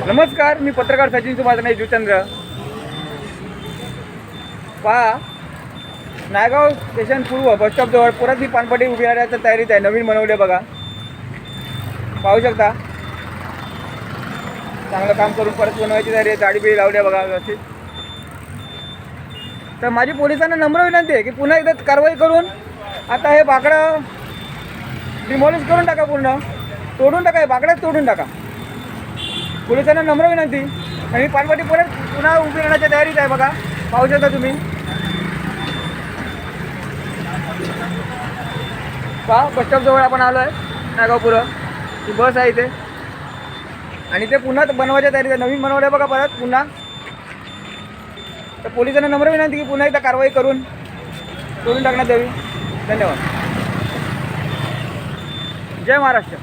नमस्कार, मी पत्रकार सचिन सुभाष नाही जुचंद्र. पहा, नायगाव स्टेशन पूर्व बस स्टॉपजवळ परत ही पानपट्टी उभी राहण्याच्या तयारीत आहे. नवीन बनवले बघा, पाहू शकता. चांगलं काम करून परत बनवायची तयारी आहे. गाडी बिडी लावली बघा व्यवस्थित. तर माझी पोलिसांना नम्र विनंती आहे की पुन्हा एकदा कारवाई करून आता हे बाकडं डिमॉलिश करून टाका, पूर्ण तोडून टाका, हे बाकड्याच तोडून टाका. पोलिसांना नम्र विनंती. आणि पानपट्टी परत पुन्हा उभी राहण्याच्या तयारीत आहे बघा, पाहू शकता तुम्ही. पहा, बस स्टॉपजवळ आपण आलो आहे. नागावपुरं ही बस आहे इथे, आणि ते पुन्हा बनवायच्या तयारीत आहे. नवीन बनवलं आहे बघा परत पुन्हा. तर पोलिसांना नम्र विनंती की पुन्हा एकदा कारवाई करून तोडून टाकण्यात यावी. धन्यवाद. जय महाराष्ट्र.